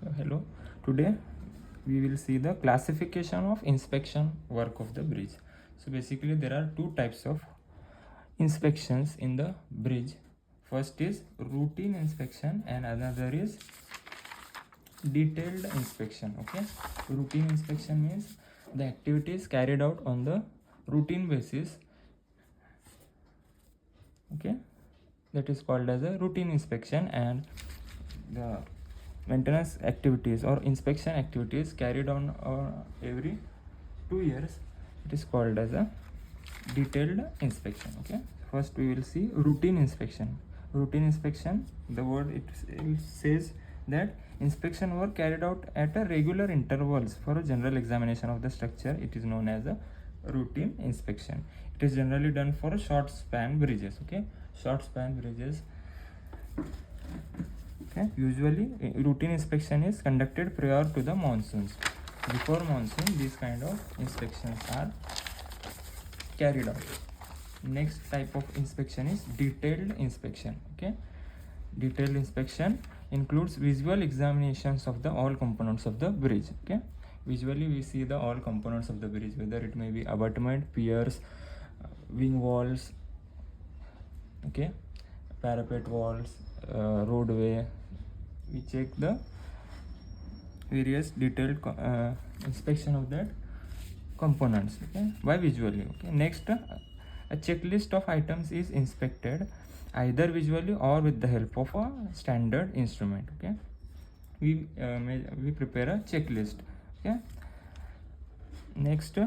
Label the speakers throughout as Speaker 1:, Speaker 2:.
Speaker 1: So hello, today we will see the classification of inspection work of the bridge. So basically there are two types of inspections in the bridge. First is routine inspection and another is detailed inspection. Okay, routine inspection means the activities carried out on the routine basis. Okay, that is called as a routine inspection, and the maintenance activities or inspection activities carried on every 2 years, it is called as a detailed inspection. Okay, first we will see routine inspection. Routine inspection, the word it says that inspection work carried out at a regular intervals for a general examination of the structure. It is known as a routine inspection. It is generally done for short span bridges. Okay, short span bridges. Okay, usually routine inspection is conducted prior to the monsoons. Before monsoon, these kind of inspections are carried out. Next type of inspection is detailed inspection. Okay, detailed inspection includes visual examinations of the all components of the bridge. Okay, visually we see the all components of the bridge, whether it may be abutment, piers, wing walls, okay, parapet walls, roadway. We check the various detailed inspection of that components, okay, by visually. Okay, next a checklist of items is inspected either visually or with the help of a standard instrument. Okay, we prepare a checklist. Okay, next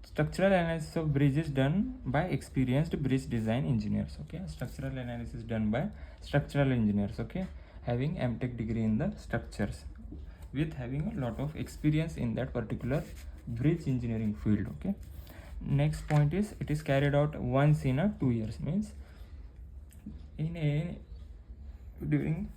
Speaker 1: structural analysis of bridge is done by experienced bridge design engineers. Okay, structural analysis done by structural engineers, okay, having MTech degree in the structures, with having a lot of experience in that particular bridge engineering field. Okay, next point is it is carried out once in a 2 years, means during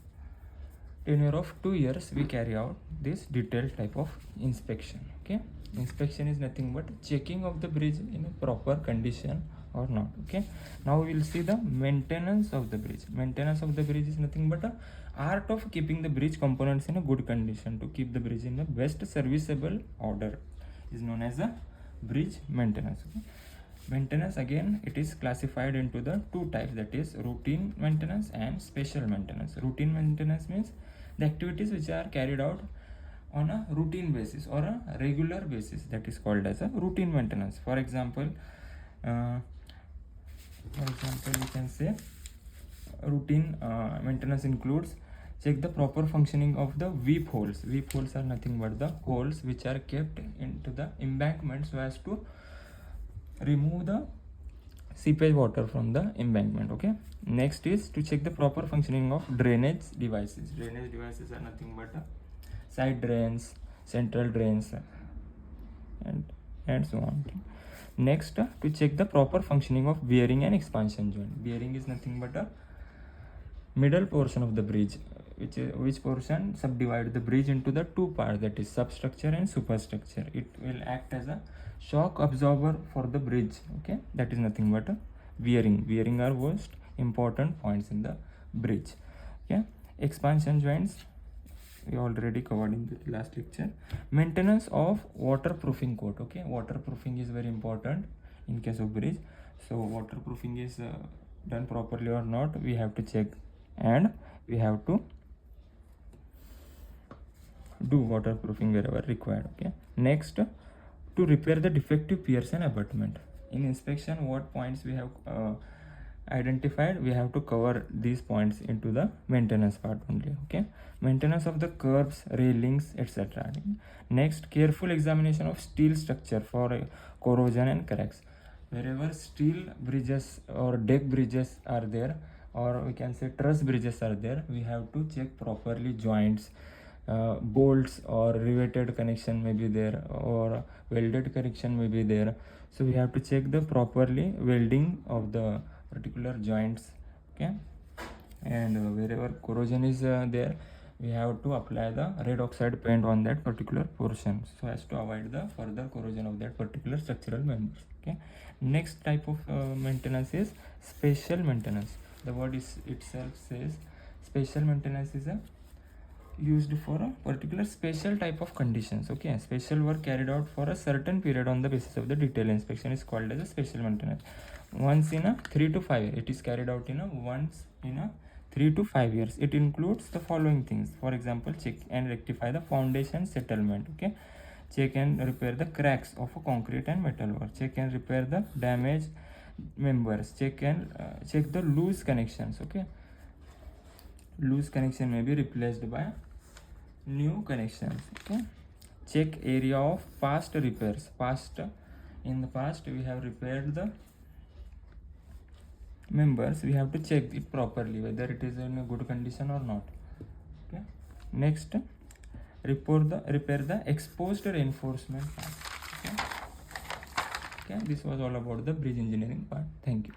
Speaker 1: tenure of 2 years we carry out this detailed type of inspection. Okay, inspection is nothing but checking of the bridge in a proper condition or not. Okay, now we will see the maintenance of the bridge. Maintenance of the bridge is nothing but a art of keeping the bridge components in a good condition. To keep the bridge in the best serviceable order is known as a bridge maintenance. Okay, maintenance, again it is classified into the two types, that is routine maintenance and special maintenance. Routine maintenance means the activities which are carried out on a routine basis or a regular basis, that is called as a routine maintenance. For example, we can say routine maintenance includes check the proper functioning of the weep holes. Weep holes are nothing but the holes which are kept into the embankment so as to remove the seepage water from the embankment. Okay, next is to check the proper functioning of drainage devices. Drainage devices are nothing but side drains, central drains, and so on. Next, to check the proper functioning of bearing and expansion joint. Bearing is nothing but a middle portion of the bridge, which portion subdivide the bridge into the two parts, that is substructure and superstructure. It will act as a shock absorber for the bridge. Okay, that is nothing but a bearing. Bearing are most important points in the bridge. Okay, expansion joints we already covered in the last lecture. Maintenance of waterproofing coat. Okay, waterproofing is very important in case of bridge. So waterproofing is done properly or not, we have to check, and we have to do waterproofing wherever required. Okay, next, to repair the defective piers and abutment. In inspection, what points we have identified, we have to cover these points into the maintenance part only. Okay, maintenance of the curbs, railings, etc. Next, careful examination of steel structure for corrosion and cracks. Wherever steel bridges or deck bridges are there, or we can say truss bridges are there, we have to check properly joints, bolts or riveted connection may be there, or welded connection may be there. So we have to check the properly welding of the particular joints. Okay, and wherever corrosion is there, we have to apply the red oxide paint on that particular portion so as to avoid the further corrosion of that particular structural members. Okay, next type of maintenance is special maintenance. The word is itself says special maintenance is a used for a particular special type of conditions. Okay, special work carried out for a certain period on the basis of the detailed inspection is called as a special maintenance. Once in a 3 to 5 years, it is carried out in a once in a 3 to 5 years. It includes the following things. For example, check and rectify the foundation settlement. Okay, check and repair the cracks of a concrete and metal work. Check and repair the damaged members. Check and check the loose connections. Okay, loose connection may be replaced by new connections. Okay, check area of past repairs. In the past we have repaired the members, we have to check it properly whether it is in a good condition or not. Okay, next, repair the exposed reinforcement part. Okay, this was all about the bridge engineering part. Thank you.